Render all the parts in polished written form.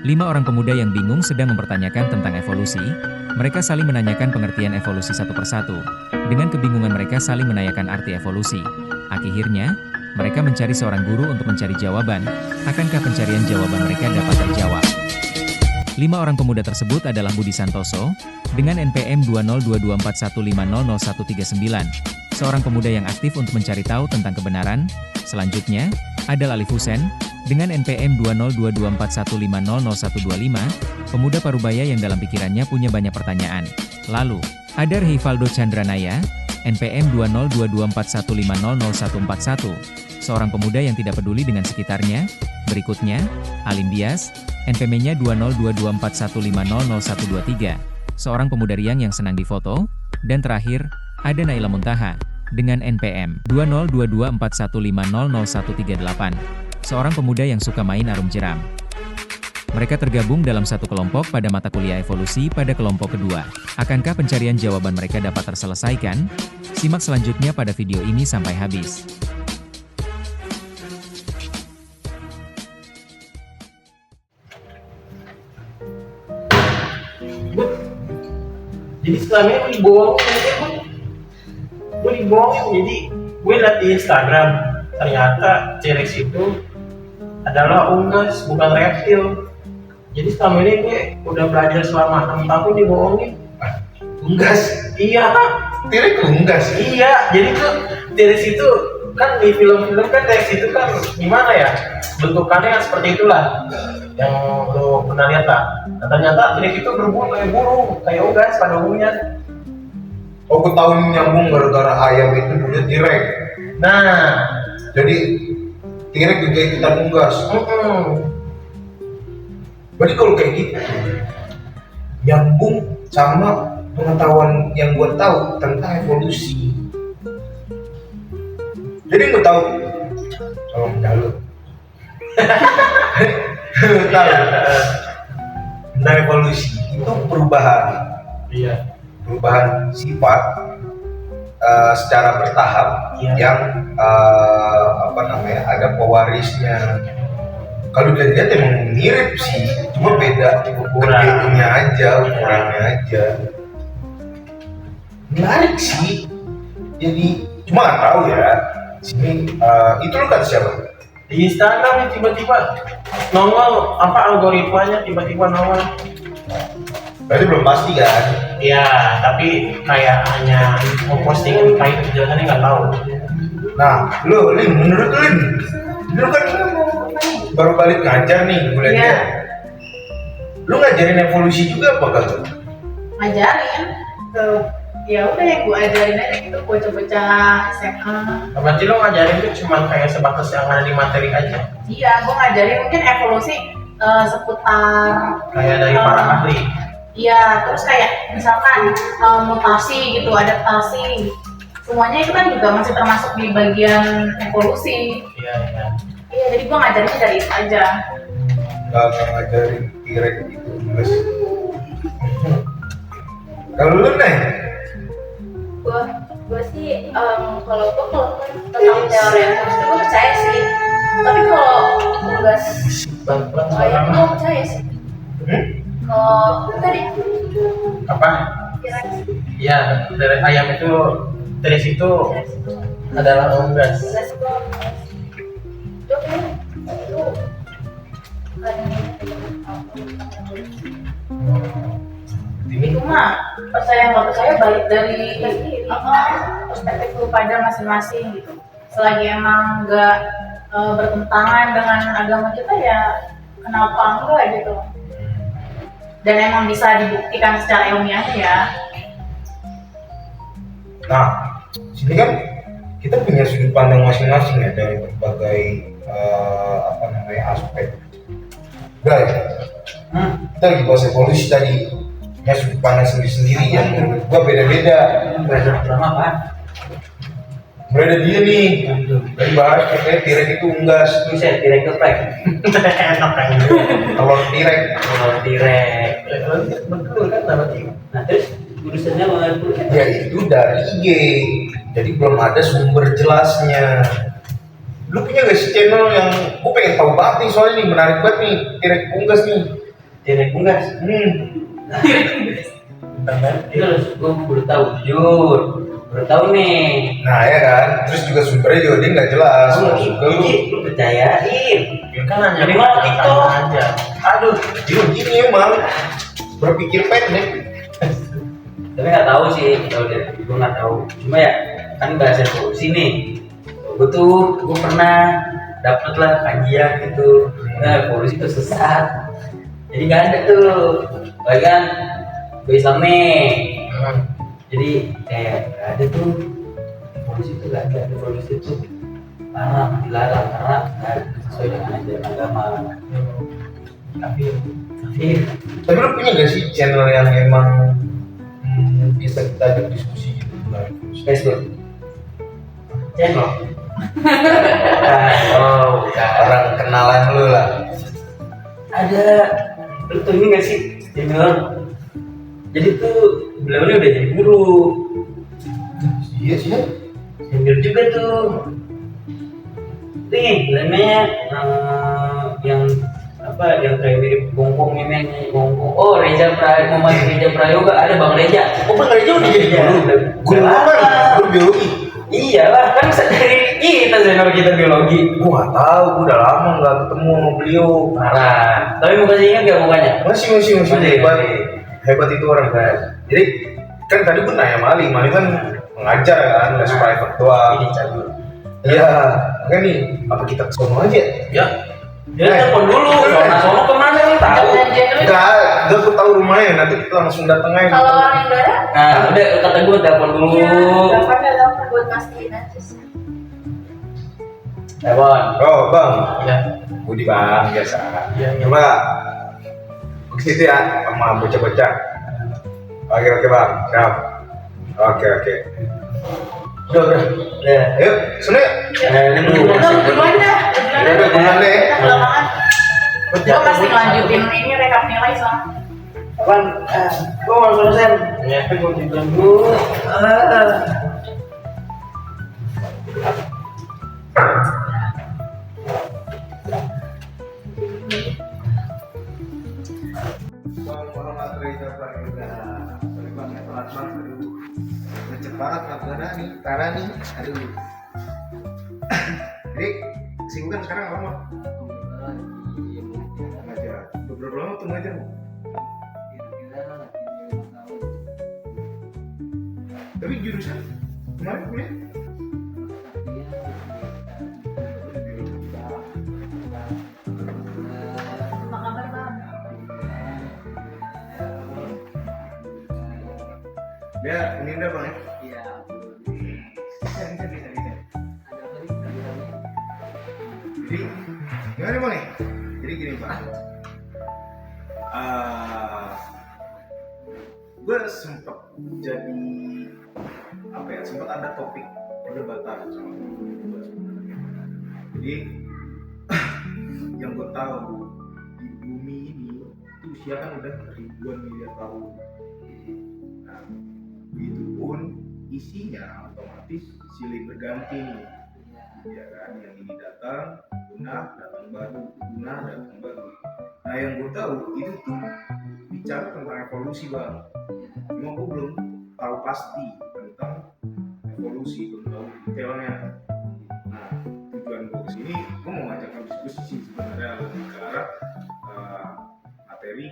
5 orang pemuda yang bingung sedang mempertanyakan tentang evolusi. Mereka saling menanyakan pengertian evolusi satu persatu. Dengan kebingungan mereka saling menanyakan arti evolusi. Akhirnya, mereka mencari seorang guru untuk mencari jawaban. Akankah pencarian jawaban mereka dapat terjawab? 5 orang pemuda tersebut adalah Budi Santoso, dengan NPM 20224150139, seorang pemuda yang aktif untuk mencari tahu tentang kebenaran. Selanjutnya, ada Alif Husen, dengan NPM 20224150125, pemuda parubaya yang dalam pikirannya punya banyak pertanyaan. Lalu, ada Rivaldo Chandranaya, NPM 20224150141, seorang pemuda yang tidak peduli dengan sekitarnya. Berikutnya, Alim Dias, NPM-nya 20224150123, seorang pemuda riang yang senang difoto. Dan terakhir, ada Naila Muntaha, dengan NPM 20224150138, seorang pemuda yang suka main arum jeram. Mereka tergabung dalam satu kelompok pada mata kuliah evolusi pada kelompok kedua. Akankah pencarian jawaban mereka dapat terselesaikan? Simak selanjutnya pada video ini sampai habis. Jadi selama ini gue dibohongin, jadi gue liat di Instagram ternyata T-Rex itu adalah unggas bukan reptil. Jadi selama ini gue udah belajar selama 6 tahun dibohongin. Unggas? Iya. T-Rex unggas? Iya, jadi tuh T-Rex itu kan di film-film kan T-Rex itu kan gimana ya, bentukannya seperti itulah yang lo pernah lihat lah. Nah, ternyata T-Rex itu berbulu kayak burung, kayak unggas pada umumnya. Oh, gue tahu ini nyambung gara-gara ayam itu dulu T-Rex. Nah, jadi T-Rex juga ikutan unggas. Berarti kalau kayak gitu nyambung sama pengetahuan yang gue tahu tentang evolusi. Jadi gue tahu, oh lu tahu tentang evolusi itu perubahan. iya. Perubahan sifat secara bertahap, yang ada pewarisnya. Kalau dilihat emang mirip sih, cuma beda ukurannya aja, menarik sih. Jadi cuma nggak tahu ya sini itu lo kata siapa? Di Instagram nih tiba-tiba nongol algoritmanya tiba-tiba nongol. Berarti belum pasti kan? Iya, tapi kayak hanya memposting kayak kejelasannya nggak tahu. Nah, menurut lu kan baru balik ngajar nih, boleh Iya. Lu ngajarin evolusi juga apa kagak? Ngajarin tuh, ya udah yang gue ajarin aja gitu bocah-bocah SMA. Berarti lo ngajarin tuh cuma kayak sebatas yang ada di materi aja. Iya, gue ngajarin mungkin evolusi seputar Kayak dari para ahli. iya, terus kayak misalkan mutasi gitu, adaptasi, semuanya itu kan juga masih termasuk di bagian evolusi. Iya. Iya, jadi gue ngajarinnya dari itu aja. Gak ngajarin T-Rex gitu, guys. Kalau lu nih? Gue sih kalau tentang teori evolusi gue percaya sih, tapi kalau unggas ayam gue percaya sih. Kalau tadi Apa? T-Rex Iya, dari ayam itu T-Rex itu adalah unggas. gue itu Itu mah percaya nggak percaya balik dari perspektif lu pada masing-masing gitu. Selagi emang nggak bertentangan dengan agama kita ya kenapa enggak gitu. Dan emang bisa dibuktikan secara ilmiah ya. Nah, sini kan kita punya sudut pandang masing-masing ya dari berbagai aspek. Guys, kita lagi bahas evolusi tadi, ya sudut pandang sendiri-sendiri yang menurut gua beda-beda. Berada dia nih, dari bahas katanya T-Rex itu unggas, Bisa T-Rex geprek. Enak kan? telur T-Rex. T-Rex. Betul kan berarti. Nah, terus urusannya mana? Ya itu dari IG, jadi belum ada sumber jelasnya. Lu punya gak sih channel yang gue pengen tahu banget nih, soalnya nih menarik banget nih T-Rex unggas nih. Direk unggas. Terus gue baru tahu jujur, baru tahu nih. Nah ya kan, terus juga sumbernya juga dia nggak jelas. Maksud ke lu, Lu percayain. Ya kan hanya Dari mana TikTok? aja. aduh, dia gini emang berpikir pendek. Tapi nggak tahu sih, kalau dari gue nggak tahu. Cuma ya kan bahasa evolusi nih. Gue pernah dapet lah kajian gitu. Nah, evolusi itu sesat. Jadi nggak ada tuh. Bahkan gue Islam nih. Jadi kayak nggak ada tuh. Evolusi itu nggak ada. Evolusi itu dilarang karena nggak sesuai dengan ajaran agama. Kafir. Tapi lu punya gak sih channel yang emang bisa kita ajak diskusi gitu? Facebook. Channel. Oh, orang kenalan lu lah. Ada, lu tau ini gak sih senior? Jadi tuh beliau ini udah jadi guru, Iya sih. senior juga tuh. Nih namanya yang apa yang kayak mirip Bongkong ini Bongkong. Oh Reza Prayoga, ada Bang Reza. Oh Bang Reza udah jadi guru? Guru Udah apa? lama. Guru biologi? Iyalah kan dari kita senior kita biologi. Gua nggak tahu, gua udah lama nggak ketemu sama beliau. Parah. Tapi masih ingat gak mukanya? Masih Masih. hebat itu orang kan. Jadi kan tadi gua nanya Mali kan mengajar kan, les private doang. Ini cabut. Iya, kan nih apa kita ke sono aja? Ya, Dia telepon dulu. Sono kemana lu tahu? Enggak, gua tahu rumahnya. Nanti kita langsung datang aja. Kalau orang Indonesia, Nah, udah kata gue telepon dulu. telepon buat pastiin aja sih. Telepon. Oh bang, ya. Budi bang biasa. Iya. Coba ke situ ya sama bocah-bocah. Oke bang, siap. Oke. Udah. Ya. Ayo, sana yuk. Dulu. Gimana? Udah, bulan deh. Gue pasti ngelanjutin ini rekap nilai soalnya. Apaan? Gue mau selesai. Ya. Gue tidur dulu. Bang Muhammad Reza Prayoga. Sorry bang, ya telat banget. Aduh, lecet banget karena nih. Aduh. Jadi kesibukan sekarang apa bang? Ngajar. Udah berapa lama tuh ngajar bu? Tapi jurusan kemarin kuliah? Apa kabar bang? Dia ini udah bang ya? Iya. Bisa. Jadi gimana bang ya? Jadi gini bang, gue sempet jadi sempet ada topik perdebatan sama gue sebenarnya. Jadi yang gue tahu di bumi ini itu usia kan udah ribuan miliar tahun. Nah, itu pun isinya otomatis silih berganti nih. Ya kan, yang ini datang baru. Nah yang gue tahu itu tuh bicara tentang evolusi bang. Cuma gue belum tahu pasti tentang evolusi, belum tahu detailnya. Nah tujuan gue kesini, gue mau ngajak diskusi sih sebenarnya lebih ke arah materi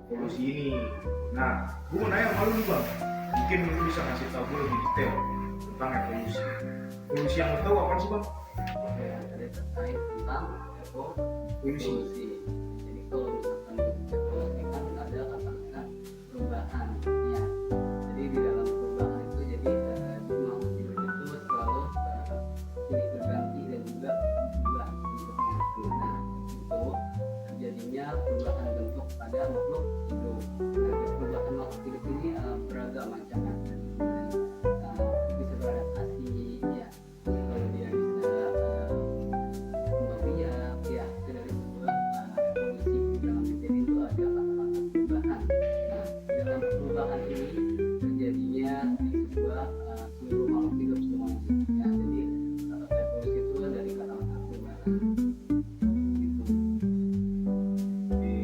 evolusi ini. Nah gue mau nanya sama lu nih bang, mungkin lu bisa ngasih tahu gue lebih detail tentang evolusi. Evolusi yang lo tahu apa sih bang? Ada terkait tentang evolusi. Jadi kalau misalkan evolusi kan ada kata-kata perubahan ya. Jadi di dalam perubahan itu jadi makhluk hidup itu selalu silih berganti dan juga berubah bentuknya. Nah itu terjadinya perubahan bentuk pada makhluk hidup. Nah perubahan makhluk hidup ini beragam macam-macam. Bisa beradaptasi ya. Kalau dia bisa kembang biak ya, itu dari sebuah evolusi. Di dalam materi itu ada kata-kata perubahan. Nah dalam perubahan ini terjadinya di sebuah seluruh makhluk hidup semuanya ya. Jadi kata evolusi itu dari kata-kata perubahan gitu. Jadi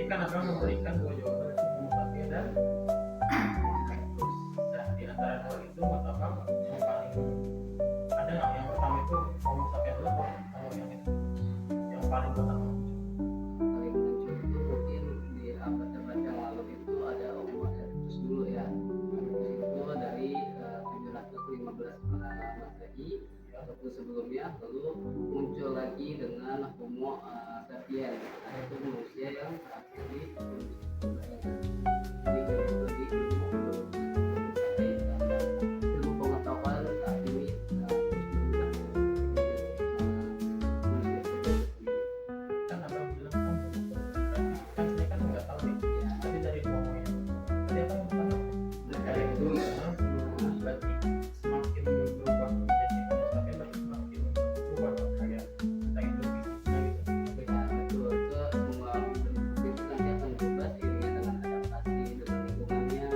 kan akan memberikan dua jawaban homo sapien dan erectus. Nah, di antara dua itu menurut abang yang paling ada nggak yang pertama itu homo sapien dulu atau yang itu yang paling pertama? Paling muncul itu mungkin di abad-abad yang lalu itu ada Homo erectus dulu ya. Itu dari 715 Masehi ataupun sebelumnya, lalu muncul lagi dengan Homo sapiens, yaitu manusia yang terakhir di itu di ilmu pengetahuan saat ini Kan abang bilang kan kan saya kan nggak tahu nih tapi dari homonya tadi apa yang pertama erectus berarti semakin berubah menjadi homo sapien berarti semakin berubah kayak kita hidup fisiknya gitu. ya betul, itu semua bentuk itu nanti akan berubah seiringan dengan adaptasi dengan lingkungannya,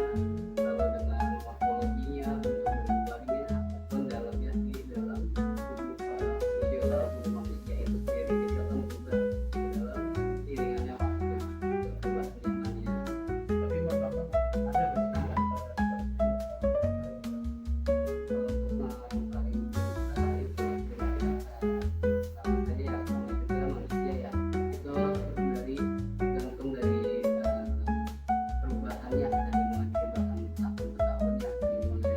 lalu dengan morfologinya, bentuk berubahnya, maupun dalamnya di dalam tubuh fisiolog tubuh manusia itu sendiri itu akan berubah dalam seiringannya waktu dan berubah kenyamatannya. Tapi menurut abang ada nggak sih antara Yang paling besar itu kalau tadi ya kalau kita manusia ya itu dari tergantung dari perubahannya dari mulai perubahan tahun ke tahun ya, dari mulai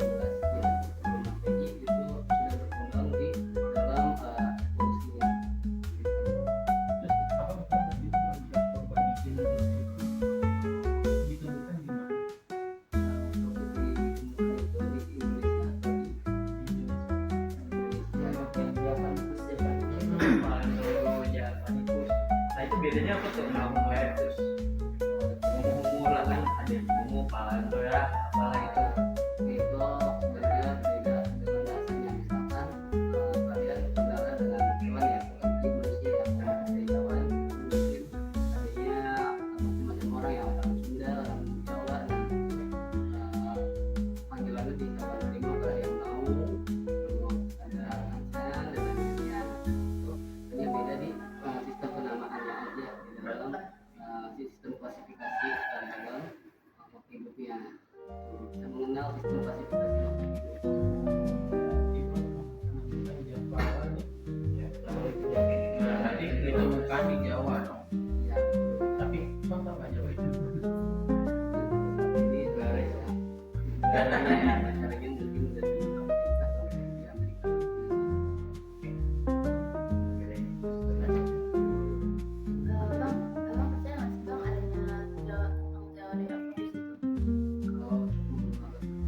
15 ya sebelum Masehi itu sudah berkembang di dalam evolusinya. terus apa betul tadi itu yang korban bikin ditemukan di mana? Untuk ditemukan itu di Indonesia atau di Indonesia paling dulu Javanikus. Nah itu bedanya apa tuh sama Homo erectus? Homo lah kan ada Homo Palandoya apalah itu. itu sebenarnya beda dengan dasarnya, misalkan kalian kendala dengan hewan ya, apalagi manusia yang dari hewan mungkin adanya macam-macam orang yang orang Sunda, orang Jawa, dan panggilannya di hewan harimau kan ada yang mau, ada angsan dan lain-lainnya. Itu hanya beda di sistem penamaannya aja di dalam sistem klasifikasi dalam makhluk hidupnya. Kita mengenal sistem klasifikasi makhluk hidup. Berarti ditemukan di Jawa dong. Ya, Tapi bang tahu nggak Jawa itu? ini garis ya. Caranya mungkin dari Amerika sampai di Amerika. Emang percaya nggak sih bang adanya teori evolusi itu? Kalau menurut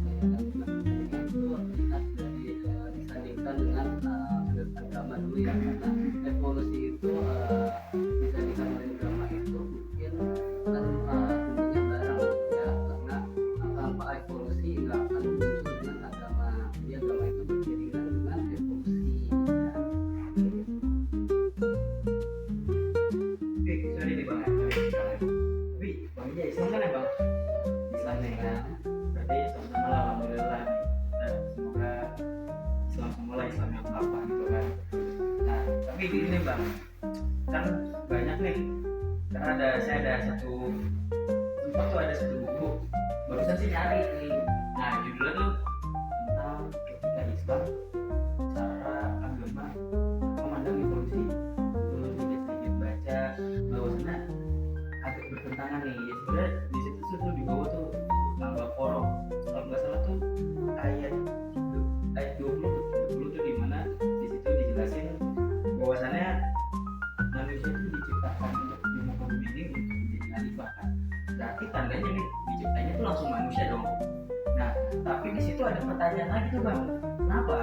saya dan penelitian itu dilihat dari disandingkan dengan sudut agama dulu ya, karena evolusi itu disandingkan dengan agama itu mungkin kan tentunya barang ya, karena tanpa evolusi nggak akan muncul dengan agama. Jadi agama itu beriringan dengan evolusi ya. Sorry nih bang, tapi bang Ija Islam kan ya bang? Islam nih kan, berarti sama-sama lah alhamdulillah nih. Nah, semoga Islam semua lah Islam yang apa gitu kan. Nah tapi gini bang, kan banyak nih, karena saya ada satu tempat tuh ada satu buku barusan sih nyari nih. Nah judulnya tuh tentang etika Islam, cara agama memandang evolusi. Dulu sedikit baca bahwasannya agak bertentangan nih. Ya sebenarnya di situ tuh di bawah tuh nambah korok. Kalau nggak salah tuh ayat 20 tuh di mana di situ dijelasin bahwasannya manusia itu diciptakan untuk di muka bumi ini untuk menjadi khalifah kan. Berarti tandanya nih diciptanya tuh langsung manusia dong. Nah tapi di situ ada pertanyaan lagi tuh bang, kenapa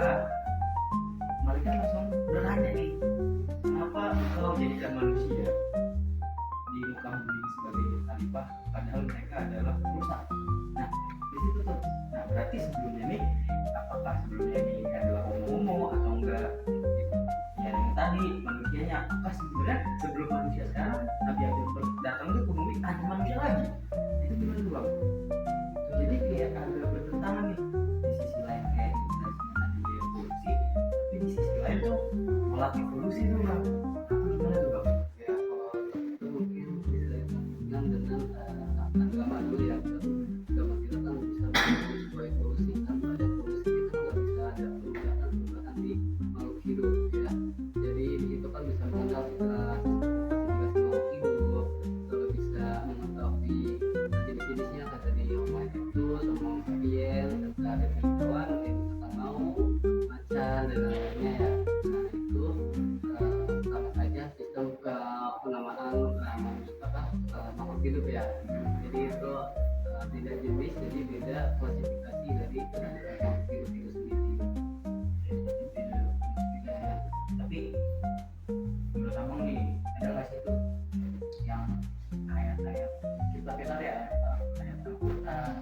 mereka langsung bertanya nih, kenapa kalau jadikan manusia di muka bumi ini sebagai khalifah padahal mereka adalah rusak. Nah di situ tuh, nah berarti sebelumnya nih apakah sebelumnya ini adalah homo atau enggak? Ya yang tadi manusianya, apakah sebenarnya sebelum manusia sekarang Nabi Adam datang tuh ke bumi ada manusia lagi? Itu gimana tuh bang? Tuh, jadi kayak agak bertentangan nih. Di sisi lain kayak dijelasin ada evolusi, tapi di sisi lain tuh malah evolusi tuh bang. Itu gimana tuh bang? Ya kalau itu sapien serta ada hewan yang misalkan mau macan dan lainnya ya. Nah itu sama saja sistem penamaan makhluk hidup ya. Jadi itu beda jenis, jadi beda klasifikasi dari makhluk hidup itu sendiri. Tapi menurut abang nih, ada nggak sih tuh yang kayak kita ya kayak Al-Quran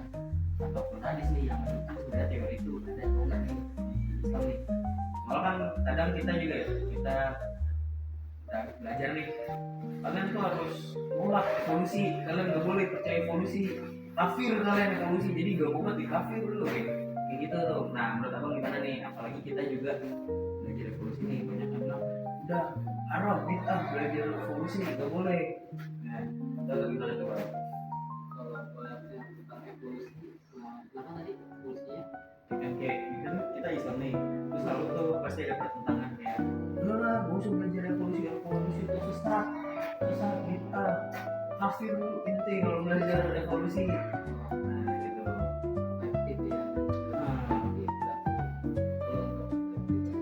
ataupun hadis nih yang sebenarnya teori itu ada atau enggak nih di Islam nih? Malah kan kadang kita juga ya, kita udah belajar nih, kalian tuh harus nolak evolusi, kalian nggak boleh percaya evolusi, kafir kalian evolusi, jadi gak obat di kafir dulu kayak gitu tuh. Nah menurut abang gimana nih, apalagi kita juga belajar evolusi nih, banyak yang bilang udah haram bid'ah belajar evolusi nggak boleh. Nah itu gimana tuh Bang? Kalau yang tentang evolusi, kenapa tadi evolusinya? Kan kayak gitu kita Islam nih, terus lalu tuh pasti ada pertentangan kayak udah lah gak usah belajar evolusi itu sesat bid'ah kafir lu ente kalau belajar evolusi. Nah gitu. Itu ya.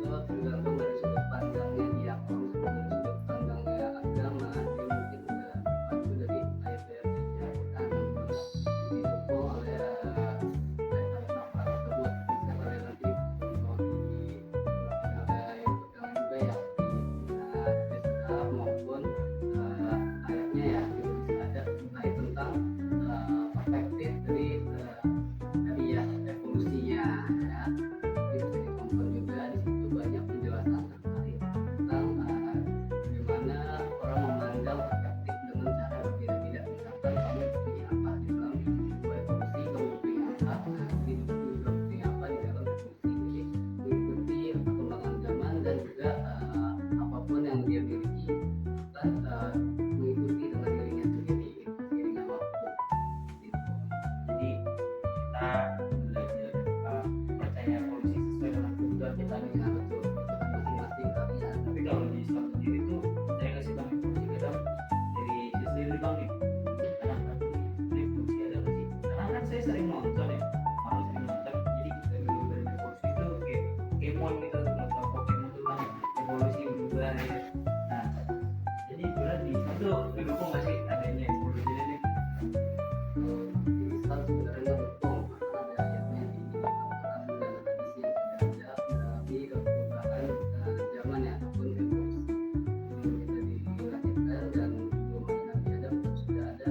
Kalau tergantung dari sudut pandangnya dia, kalau dari sudut pandangnya agama, dia mungkin udah pacu dari ayat-ayat Al-Quran didukung oleh ayat-ayat nafas tersebut. Misalnya nanti ada yang pegangan juga ya di kitab maupun ayatnya ya, itu bisa ada terkait tentang perspektif dari tadi ya evolusinya ya. Jadi bisa ditonton juga di situ banyak penjelasan terkait tentang bagaimana orang memandang perspektif dengan cara berbeda-beda. Misalkan kamu pilih apa di dalam sebuah evolusi, kamu pilih apa di juga pilih apa di dalam evolusi. Jadi mengikuti perkembangan zaman dan juga apapun yang dia miliki kan mengikuti dengan dirinya sendiri, seiringnya waktu gitu. Jadi kita belajar percaya evolusi sesuai dengan kebutuhan kita nih. Ya betul, masing-masing karya. Tapi kalau di Islam sendiri tuh saya ngasih bang evolusi kadang dari saya sendiri bang nih, kadang ini evolusi ada nggak sih? Karena kan saya sering nonton ya, orang sering nonton, jadi kita dulu dari evolusi itu kayak Pokemon gitu, nonton Pokemon tuh kan evolusi berubah ya. Nah jadi sebenarnya di situ mendukung nggak sih adanya evolusi ini? Di Islam sebenarnya betul, ada ayatnya di Al-Quran dan hadis yang sudah ada melalui perubahan zaman ya ataupun evolusi. Sebelum kita dilahirkan dan sebelum ada Nabi Adam sudah ada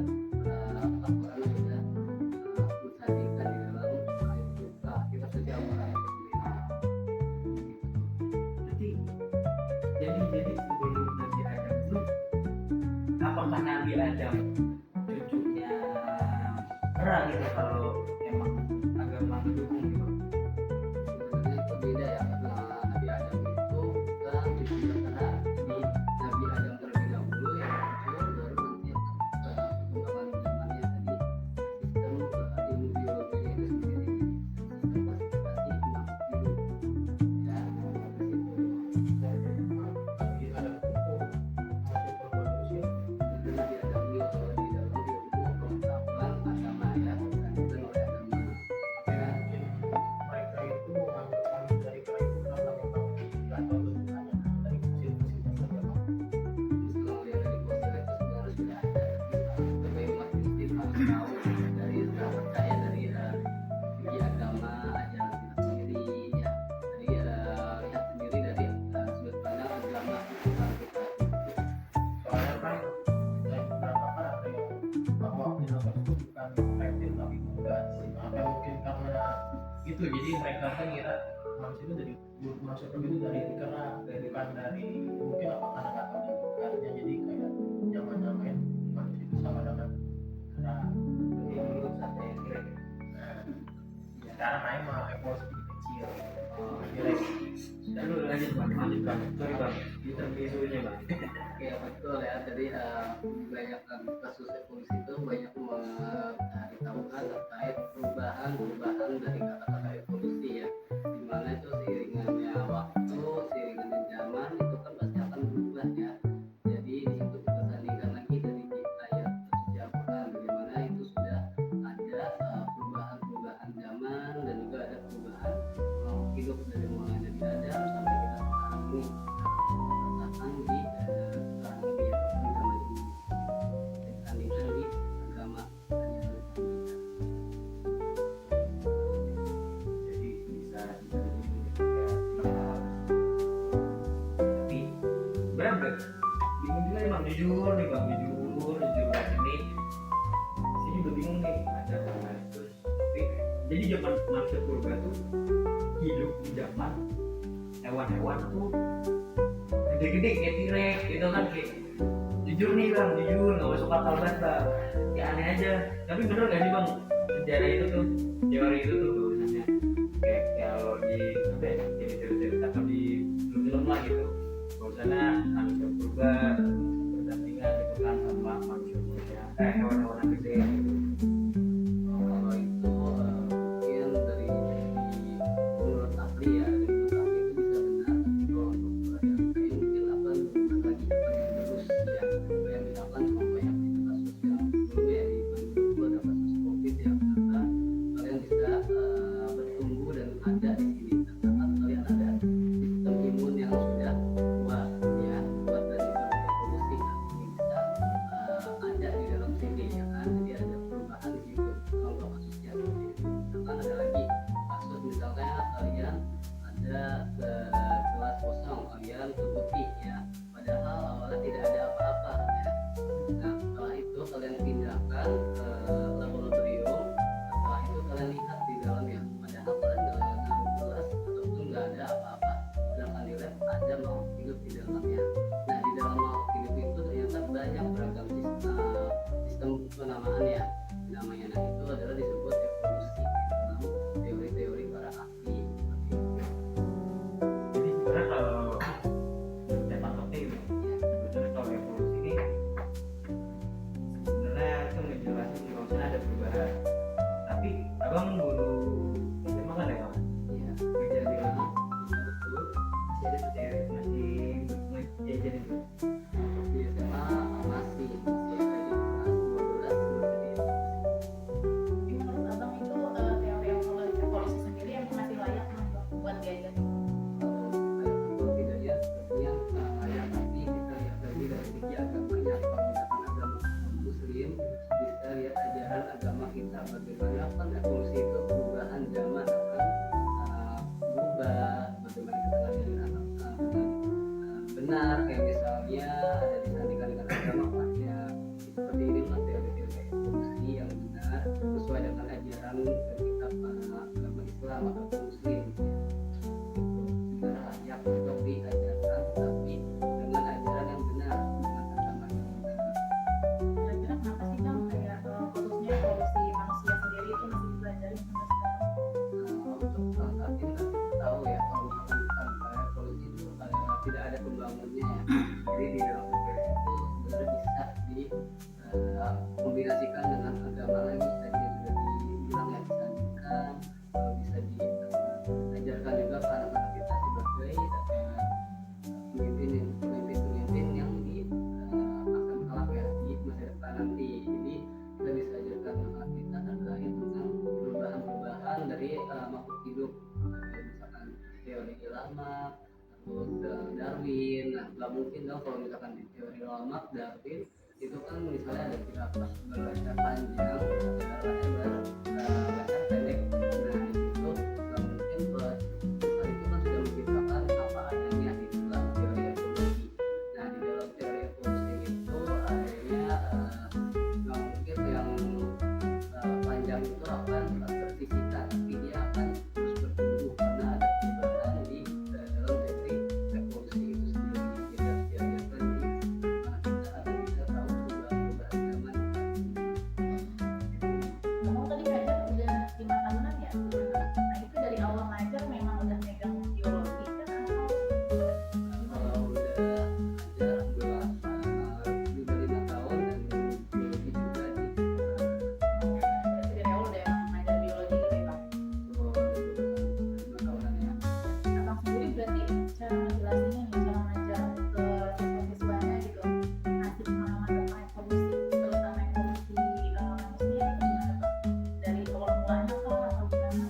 Al-Quran sudah mensadikan di dalam ayat kita sejak ayat Nanti jadi sebelum Nabi Adam itu apakah Nabi Adam cucunya Ra gitu kalau emang agama mendukung gitu? sebenarnya itu beda ya, karena Nabi Adam itu kan cucunya Terah. Jadi Nabi Adam terlebih dahulu yang muncul, baru nanti akan perkembangan zamannya tadi sistem ilmu biologinya itu sendiri, sistem klasifikasi makhluk hidup ya. Dari situ Lagi ada buku masih berbagus ya. itu Nabi Adam itu kalau di dalam ilmu pengetahuan agama ya, bukan oleh agama ya. Mungkin mereka itu mengambil kami dari kayu karena memang nggak tahu bentukannya dari fosil-fosil saja. Kalau yang dari fosil itu sebenarnya sudah ada, tapi sebagai umat Muslim harus tahu dari percaya dari segi agama ajaran kita sendiri ya, dari lihat sendiri dari sudut pandang agama Islam kita. Soalnya kan dari beberapa kan ada yang bahwa dinosaurus itu bukan reptil tapi unggas. Apa mungkin karena itu jadi mereka kan ngira manusia itu dari manusia itu dari kera, bukan dari mungkin apa karena nggak tahu bentukannya jadi kayak zaman nyamain manusia itu sama dengan kera. Jadi dulu sampai yang kira Sekarang naik mah evolusi kecil. Jadi dan lu lanjut bang, sorry bang, kita isunya bang. Oke betul ya, jadi banyak kasus evolusi itu banyak memberitahukan terkait perubahan dari kata-kata evolusi ya, dimana itu seiringannya waktu, seiringannya zaman itu kan pasti akan berubah ya. Jadi di situ kita sandingkan lagi dari ayat suci Al-Quran bagaimana itu sudah ada perubahan zaman Jadi zaman manusia purba tuh hidup di zaman hewan-hewan tuh gede-gede kayak T-Rex gitu kan, kayak jujur nih bang, jujur nggak masuk akal banget bang, kayak aneh aja. Tapi bener gak sih bang, sejarah itu tuh, teori itu tuh bahwasannya kayak kalau di apa ya, jadi cerita atau di film lah gitu, bahwasannya manusia purba berdampingan gitu kan sama manusia muda, hewan-hewan yang gede gitu. Kalau itu mungkin dari menurut ahli ya, dari menurut ahli itu bisa benar. Tapi kalau untuk yang lain mungkin akan lagi terus ya. Kayak misalkan contoh yang itu kasus yang sebelumnya ya, di 2020 ada kasus COVID yang ternyata kalian bisa bertumbuh dan ada di sini karena kalian ada sistem imun yang sudah kuat ya, kuat dari evolusi kan, ini bisa ada di dalam sini ya kan. Jadi ada perubahan di situ. Contoh kasusnya seperti itu. Misalkan ada lagi kasus misalnya kalian ada kelas kosong, kalian ke putih ya, padahal awalnya tidak ada apa-apa ya. Nah setelah itu kalian pindahkan ke laboratorium, setelah itu kalian lihat di dalamnya, padahal kalian nggak naruh gelas ataupun nggak ada apa-apa, sedangkan di lab ada makhluk hidup di dalamnya. Nah di dalam makhluk hidup itu ternyata banyak beragam sistem penamaannya. Namanya nah itu adalah disebut evolusi dalam teori-teori para ahli seperti itu. Jadi sebenarnya kalau saya tangkapnya gitu, sebenarnya kalau evolusi ini sebenarnya itu ngejelasin bahwasannya ada perubahan. Tapi abang dulu SMA kan ya bang? Iya, Kerja di rumah betul. masih ada teori, masih ngejajarin tuh. Di SMA masih ada di kelas 12 berarti. Tapi menurut abang itu teori evolusi sendiri yang masih layak buat diajarin. Kalau tidak ya sepertinya ya, tapi kita lihat lagi dari segi agamanya. Kalau misalkan agama muslim, bisa lihat ajaran agama kita bagaimana kan evolusi itu perubahan zaman akan berubah, bagaimana kita ngajarin anak dengan benar, kayak misalnya ada disandingkan dengan agama pada seperti ini lah teori-teori evolusi yang benar sesuai dengan ajaran kitab agama Islam atau muslim ya. Itu layak untuk diajarkan, tapi dengan ajaran yang benar, dengan agama yang benar. Kira-kira kenapa sih bang kayak khususnya evolusi manusia sendiri itu masih dipelajari sampai sekarang? Untuk saat ini kan kita tahu ya, kalau misalkan tanpa evolusi itu tidak ada pembangunnya ya. Jadi di dalam teori itu sebenarnya bisa dikombinasikan dengan agama lagi, tadi yang sudah dibilang ya, disandingkan, bisa diajarkan juga ke anak-anak kita sebagai pemimpin yang akan kelak ya di masa depan nanti. Jadi kita bisa ajarkan anak kita terkait tentang perubahan-perubahan dari makhluk hidup, misalkan teori Lamarck atau Darwin. Nah nggak mungkin dong kalau misalkan di teori Lamarck, Darwin itu kan misalnya ada jerapah berbaca panjang, ada lebar, lebar pendek. Nah di situ nggak mungkin buat misalnya itu kan sudah menciptakan apa adanya di dalam teori evolusi. Nah di dalam teori evolusi itu adanya nggak mungkin yang panjang itu akan tersisihkan, tapi dia akan terus bertumbuh karena ada perubahan di dalam teori evolusi itu sendiri. Jadi harus diajarkan di mana kita agar bisa tahu perubahan-perubahan zaman. Kamu tadi ngajar udah 5 tahunan ya? Nah itu dari awal ngajar memang udah megang biologi kan? Kalau udah ajar udah dari 5 tahun dan biologi juga di Berarti dari awal udah emang ngajar biologi gitu ya bang? 5 tahunan ya. Abang sendiri berarti cara ngejelasinnya nih, cara ngajar ke siswa-siswanya gitu, ngasih pengalaman tentang evolusi, terutama evolusi manusia itu gimana bang? Dari awal mulanya kah atau gimana?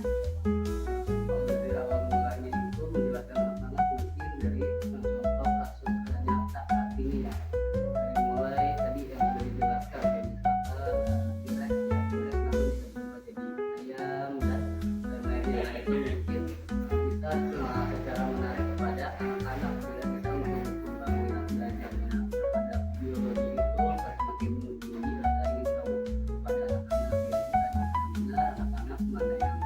Kalau dari awal mulanya itu menjelaskan anak-anak mungkin dari contoh kasus nyata saat ini ya. Dari mulai tadi yang sudah dijelaskan kayak misalkan T-Rex ya, T-Rex nanti bisa berubah jadi ayam dan lain-lainnya. Nah, itu mungkin bisa secara menarik kepada anak-anak bila kita mendukung pembangunan belajarnya terhadap biologi itu agar semakin tinggi rasa ingin tahu kepada anak-anak yang benar, anak-anak mana yang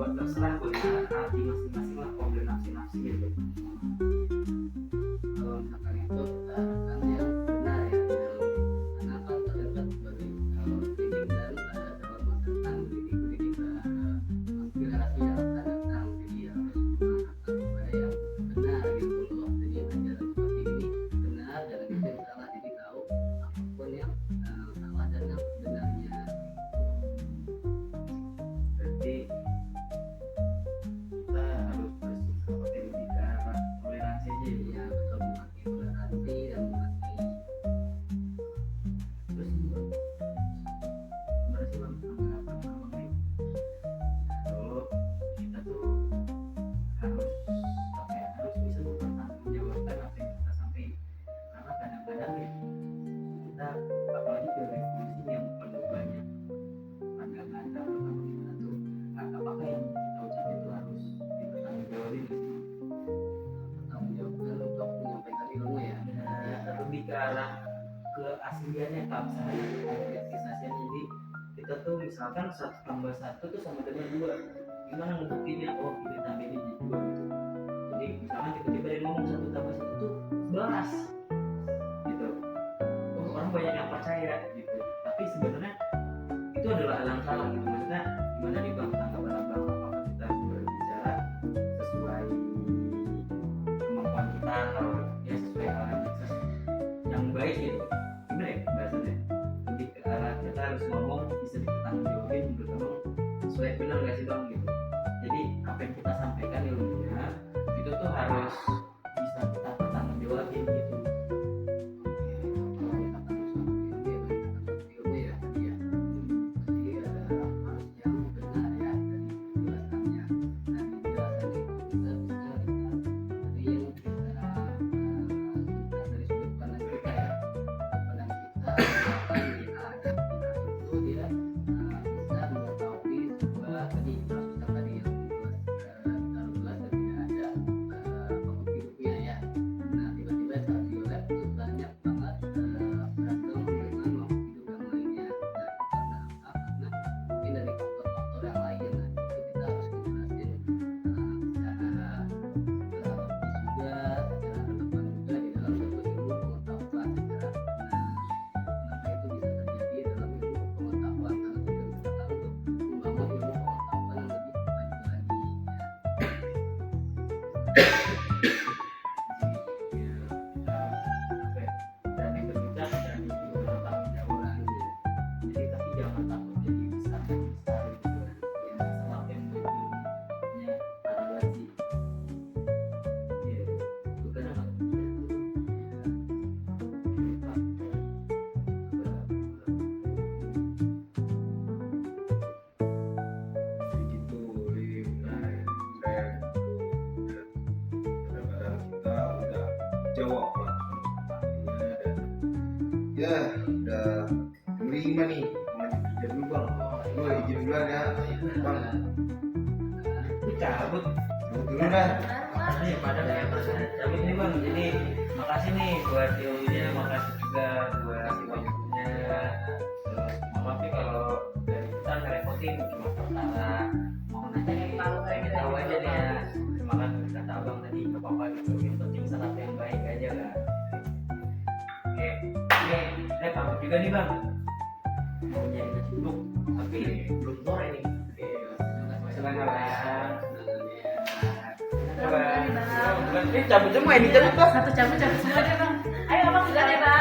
buat terserah kebenaran arti masing-masing lah, problem nafsi-nafsi gitu. Kalau misalkan itu kita harapkan yang benar ya di dalam ini, karena kan terdapat sebagai kritik dan dalam mengatakan kritik generasi yang akan datang, jadi harus mengatakan kepada yang benar gitu loh. Jadi ajaran seperti ini benar dan itu yang salah, jadi tahu apapun yang salah dan yang benarnya. Berarti kita harus bersikap lebih ke arah toleransi aja ya. Ya betul, mengerti toleransi dan mengerti. Terus gimana sih bang anggapan abang nih? Kalau kita tuh harus apa ya, harus bisa mempertanggungjawabkan apa yang kita sampaikan, karena kadang-kadang ya kita apalagi di revolusi yang penuh banyak pandangan dan kita tuh apakah yang kita ucapin itu harus dipertanggungjawabin gitu. Bertanggung jawabkan untuk menyampaikan ilmu ya. Lebih ke arah keasliannya, keabsahan, konkretisasinya. Jadi kita tuh misalkan 1+1 tuh sama dengan 2, gimana ngebuktinya? Oh ini tambah ini jadi 2 gitu. Jadi misalkan tiba-tiba dia ngomong 1+1 tuh 11 gitu. Oh, orang banyak yang percaya gitu, tapi sebenarnya itu adalah hal yang salah gitu. Maksudnya gimana nih bang tanggapan abang, apakah kita harus berbicara sesuai kemampuan kita atau ya sesuai hal yang baik gitu? Gimana ya bahasanya? Lebih ke arah kita harus ngomong bisa dipertanggungjawabin menurut abang sesuai benar nggak sih bang gitu. Jadi apa yang kita sampaikan ilmunya itu tuh harus bisa kita pertanggungjawabin gitu. Kalau misalkan sesuatu ilmu ya berkata ilmu ya, pasti ada harus yang benar ya dari penjelasannya. Nah di penjelasan itu kita bisa lihat dari yang kita dari sudut pandang kita ya, pandang kita akan ada itu dia bisa mengetahui sebuah tadi kita tadi yang kita ulas dan tidak ada kopi-kopinya ya. Nah tiba-tiba saat di lab itu banyak banget beragam dengan makhluk hidup yang lainnya. Nah itu karena apa? Karena mungkin dari faktor-faktor yang lain. Nah itu kita harus dijelasin secara logis juga, secara relevan juga di dalam satu ilmu pengetahuan secara kenapa itu bisa terjadi dalam ilmu pengetahuan, karena tujuan kita kan untuk membangun ilmu pengetahuan yang lebih maju lagi ya. Berani berbicara, berani juga bertanggung jawab gitu. Jadi tapi jangan takut jadi besar gitu kan. Ya selama yang ilmunya ada sih. Ya itu kadang aku gitu kadang-kadang kita udah jawab lah dan ya udah terima nih mau kerja dulu bang. Lo izin duluan ya bang, itu cabut. dulu dah. Makasih ya pada kayak cabut nih bang. Jadi makasih nih buat ilmunya, makasih juga buat waktunya. Terus maaf nih kalau dari kita ngerepotin, cuma perkara mau nanya nih, pengen tahu aja nih ya. Terima kasih kata abang tadi, gak apa-apa gitu. Yang penting sesuatu yang baik aja lah. Oke, saya pamit juga nih bang. Mau nyari nasi uduk, tapi belum sore nih. Oke, silakan lah. Coba. Ini cabut semua ini cabut bang. Satu cabut semua deh bang. Ayo abang sudah deh bang.